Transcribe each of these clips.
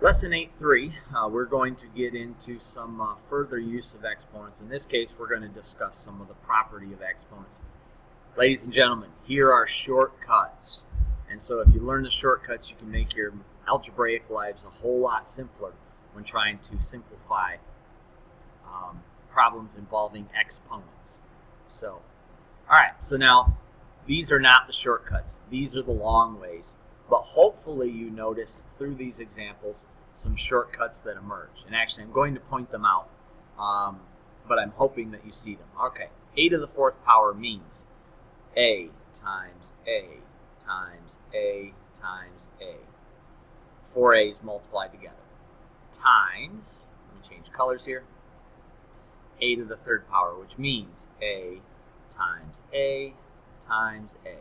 Lesson 8.3, we're going to get into some further use of exponents. In this case, we're going to discuss some of the property of exponents. Ladies and gentlemen, here are shortcuts. And so if you learn the shortcuts, you can make your algebraic lives a whole lot simpler when trying to simplify problems involving exponents. So, all right, so now these are not the shortcuts. These are the long ways. But hopefully you notice through these examples some shortcuts that emerge. And actually I'm going to point them out, but I'm hoping that you see them. Okay, a to the fourth power means a times a times a times a. 4 a's multiplied together. Times, let me change colors here, a to the third power, which means a times a times a.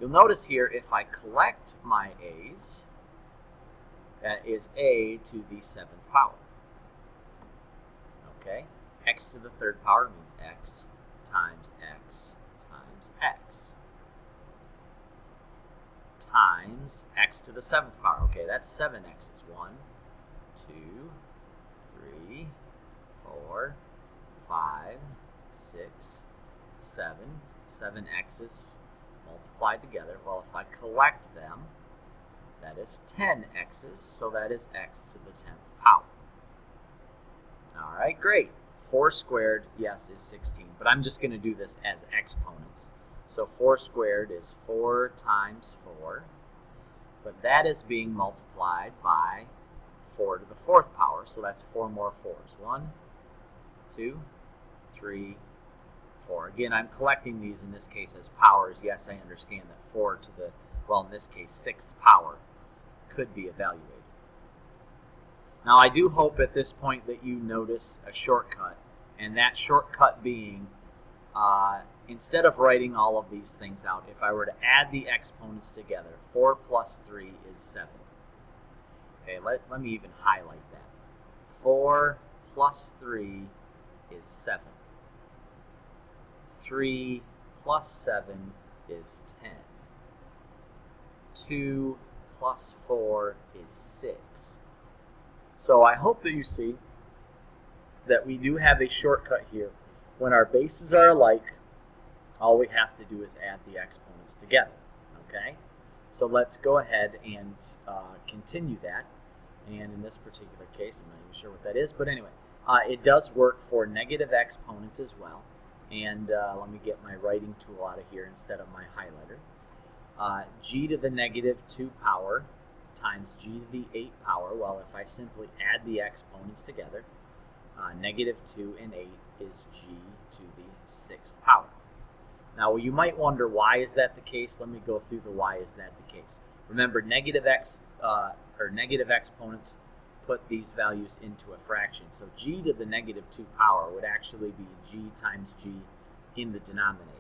You'll notice here, if I collect my a's, that is a to the seventh power. Okay, x to the third power means x times x times x times x to the seventh power. Okay, that's 7x's. 1, 2, 3, 4, 5, 6, 7. 7x's multiplied together. Well, if I collect them, that is 10x's, so that is x to the 10th power. All right, great. 4 squared, yes, is 16, but I'm just going to do this as exponents. So 4 squared is 4 times 4, but that is being multiplied by 4 to the fourth power, so that's 4 more 4s. 1, 2, 3, 4. Again, I'm collecting these in this case as powers. Yes, I understand that 4 to the, well, in this case, 6th power could be evaluated. Now, I do hope at this point that you notice a shortcut, and that shortcut being, instead of writing all of these things out, if I were to add the exponents together, 4 plus 3 is 7. Okay, let me even highlight that. 4 plus 3 is 7. 3 plus 7 is 10. 2 plus 4 is 6. So I hope that you see that we do have a shortcut here. When our bases are alike, all we have to do is add the exponents together. Okay? So let's go ahead and continue that. And in this particular case, I'm not even sure what that is, but anyway, it does work for negative exponents as well. And let me get my writing tool out of here instead of my highlighter. G to the negative 2 power times g to the 8 power. Well, if I simply add the exponents together, negative 2 and 8 is g to the 6th power. Now, you might wonder, why is that the case? Let me go through the why is that the case. Remember, negative exponents put these values into a fraction. So g to the negative 2 power would actually be g times g in the denominator.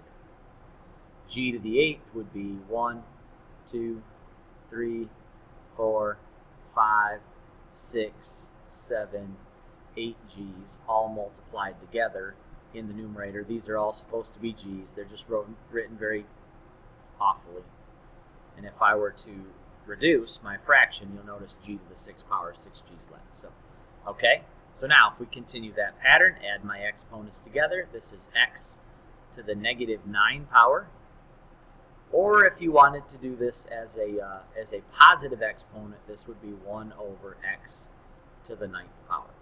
G to the 8th would be 1, 2, 3, 4, 5, 6, 7, 8 g's, all multiplied together in the numerator. These are all supposed to be g's. They're just written very awfully. And if I were to reduce my fraction, you'll notice g to the 6th power, 6 g's left. So, okay, so now if we continue that pattern, add my exponents together, this is x to the negative 9 power. Or if you wanted to do this as a positive exponent, this would be 1 over x to the 9th power.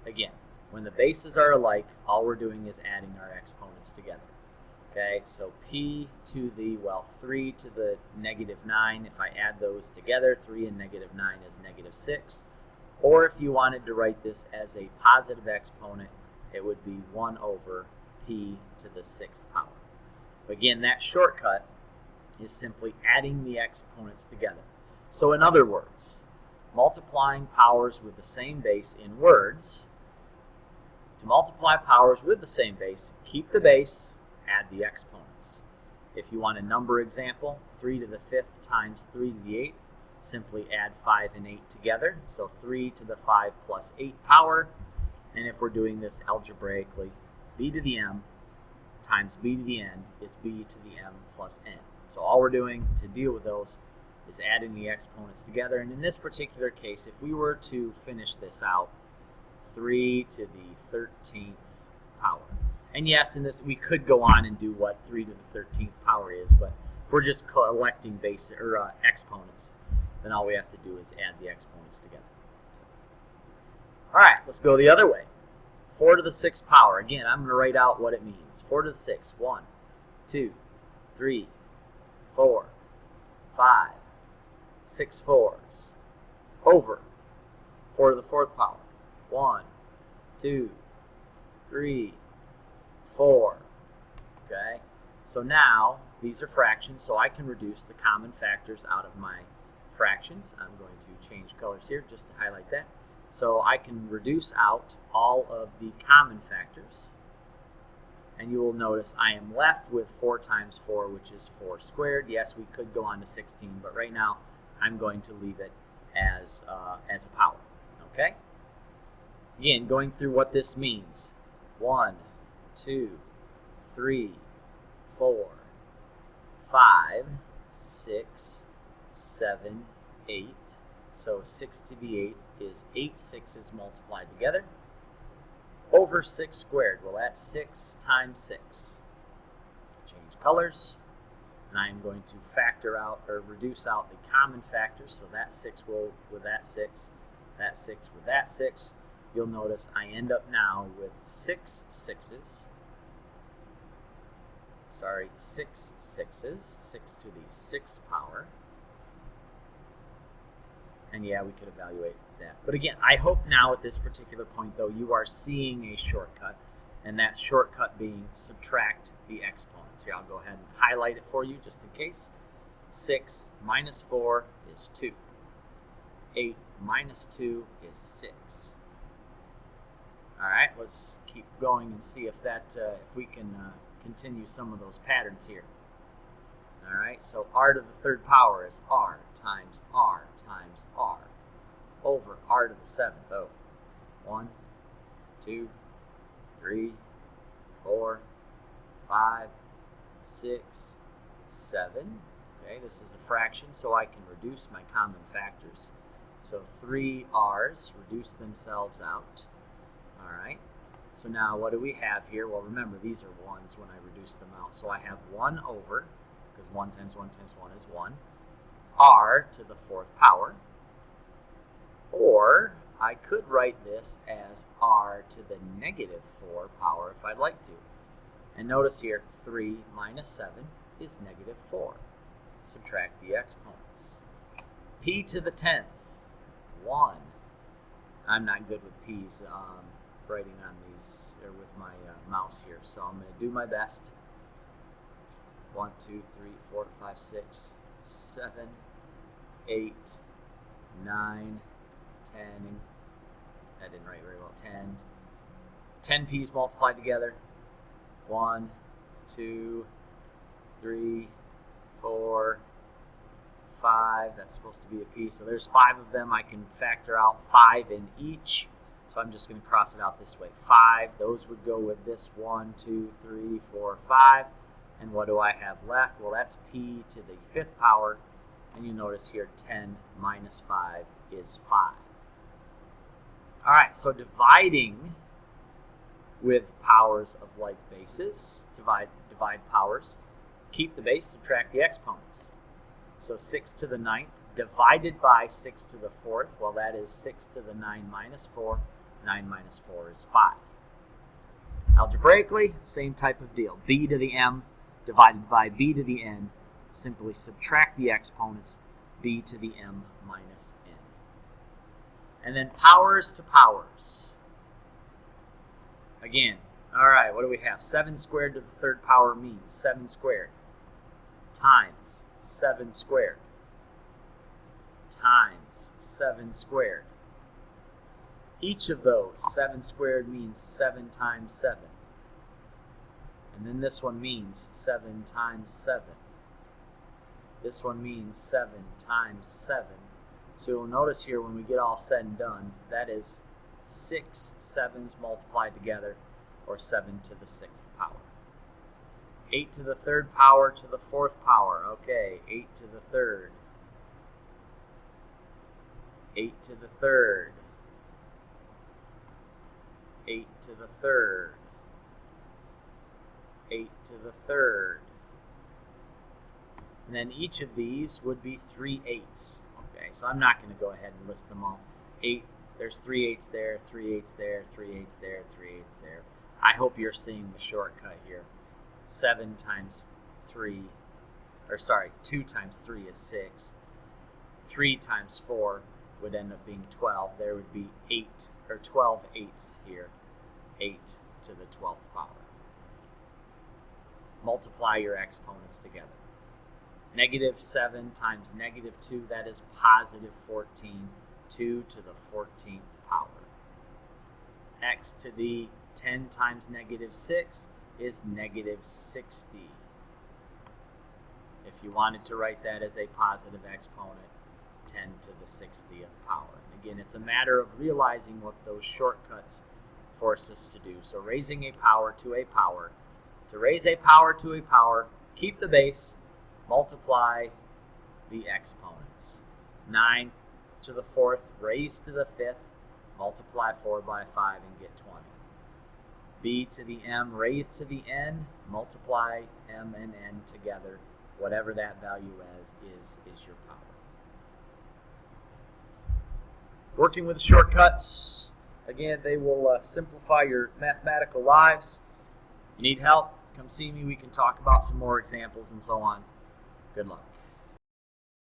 Again, when the bases are alike, all we're doing is adding our exponents together. Okay, so p to the, well, 3 to the negative 9, if I add those together, 3 and negative 9 is negative 6. Or if you wanted to write this as a positive exponent, it would be 1 over p to the 6th power. Again, that shortcut is simply adding the exponents together. So in other words, multiplying powers with the same base in words, to multiply powers with the same base, keep the base, add the exponents. If you want a number example, 3 to the 5th times 3 to the 8th, simply add 5 and 8 together. So 3 to the 5 plus 8 power. And if we're doing this algebraically, b to the m times b to the n is b to the m plus n. So all we're doing to deal with those is adding the exponents together. And in this particular case, if we were to finish this out, 3 to the 13th power. And yes, in this we could go on and do what 3 to the 13th power is, but if we're just collecting exponents, then all we have to do is add the exponents together. All right, let's go the other way. 4 to the 6th power. Again, I'm going to write out what it means. 4 to the 6th. 1, 2, 3, 4, 5, 6 fours. Over. 4 to the 4th power. 1, 2, 3, 4. Okay? So now, these are fractions, so I can reduce the common factors out of my fractions. I'm going to change colors here just to highlight that. So I can reduce out all of the common factors. And you will notice I am left with 4 times 4, which is 4 squared. Yes, we could go on to 16, but right now I'm going to leave it as a power. Okay? Again, going through what this means. 1, 2, 3, 4, 5, 6, 7, 8. So 6 to the 8th is 8 sixes multiplied together. Over 6 squared. Well, that's 6 times 6. Change colors. And I am going to factor out or reduce out the common factors. So that 6 will with that 6, that 6 with that 6. You'll notice I end up now with 6 sixes. Sorry, 6 sixes. 6 to the 6th power. And yeah, we could evaluate that. But again, I hope now at this particular point, though, you are seeing a shortcut. And that shortcut being subtract the exponents. Here, I'll go ahead and highlight it for you just in case. 6 minus 4 is 2. 8 minus 2 is 6. All right, let's keep going and see if we can continue some of those patterns here. All right, so r to the 3rd power is r times r times r over r to the 7th. Oh, 1, 2, 3, 4, 5, 6, 7. Okay, this is a fraction, so I can reduce my common factors. So 3 r's reduce themselves out. All right, so now what do we have here? Well, remember, these are 1s when I reduce them out. So I have 1 over, because 1 times 1 times 1 is 1, r to the 4th power. Or I could write this as r to the negative 4 power if I'd like to. And notice here, 3 minus 7 is negative 4. Subtract the exponents. P to the 10th, 1. I'm not good with p's writing on these or with my mouse here, so I'm going to do my best. 1, 2, 3, 4, 5, 6, 7, 8, 9, 10. I didn't write very well. 10. 10 p's multiplied together. 1, 2, 3, 4, 5. That's supposed to be a p. So there's 5 of them. I can factor out 5 in each. So I'm just going to cross it out this way. 5. Those would go with this 1, 2, 3, 4, 5. And what do I have left? Well, that's p to the 5th power. And you notice here 10 minus 5 is 5. All right, so dividing with powers of like bases, divide powers, keep the base, subtract the exponents. So 6 to the 9th divided by 6 to the 4th, well, that is 6 to the 9 minus 4. 9 minus 4 is 5. Algebraically, same type of deal. B to the m divided by b to the n. Simply subtract the exponents, b to the m minus n. And then powers to powers. Again, all right, what do we have? 7 squared to the 3rd power means 7 squared times 7 squared times 7 squared. Each of those, 7 squared means 7 times 7. And then this one means 7 times 7. This one means 7 times 7. So you'll notice here when we get all said and done, that is 6 7s multiplied together, or 7 to the 6th power. 8 to the 3rd power to the 4th power. Okay, 8 to the 3rd. 8 to the third, 8 to the third, 8 to the third. And then each of these would be 3 eighths. Okay, so I'm not going to go ahead and list them all. 8, there's 3 eighths there, 3 eighths there, 3 eighths there, 3 eighths there. I hope you're seeing the shortcut here. 7 times 3, or sorry, 2 times 3 is 6. 3 times 4 would end up being 12. There would be 8 or 12 eighths here. 8 to the 12th power. Multiply your exponents together. Negative 7 times negative 2, that is positive 14. 2 to the 14th power. X to the 10 times negative 6 is negative 60. If you wanted to write that as a positive exponent, 10 to the 60th power. Again, it's a matter of realizing what those shortcuts force us to do. So raising a power to a power. To raise a power to a power, keep the base, multiply the exponents. 9 to the 4th, raise to the 5th, multiply 4 by 5 and get 20. B to the m raised to the n, multiply m and n together. Whatever that value is your power. Working with shortcuts, again, they will simplify your mathematical lives. You need help? Come see me. We can talk about some more examples and so on. Good luck.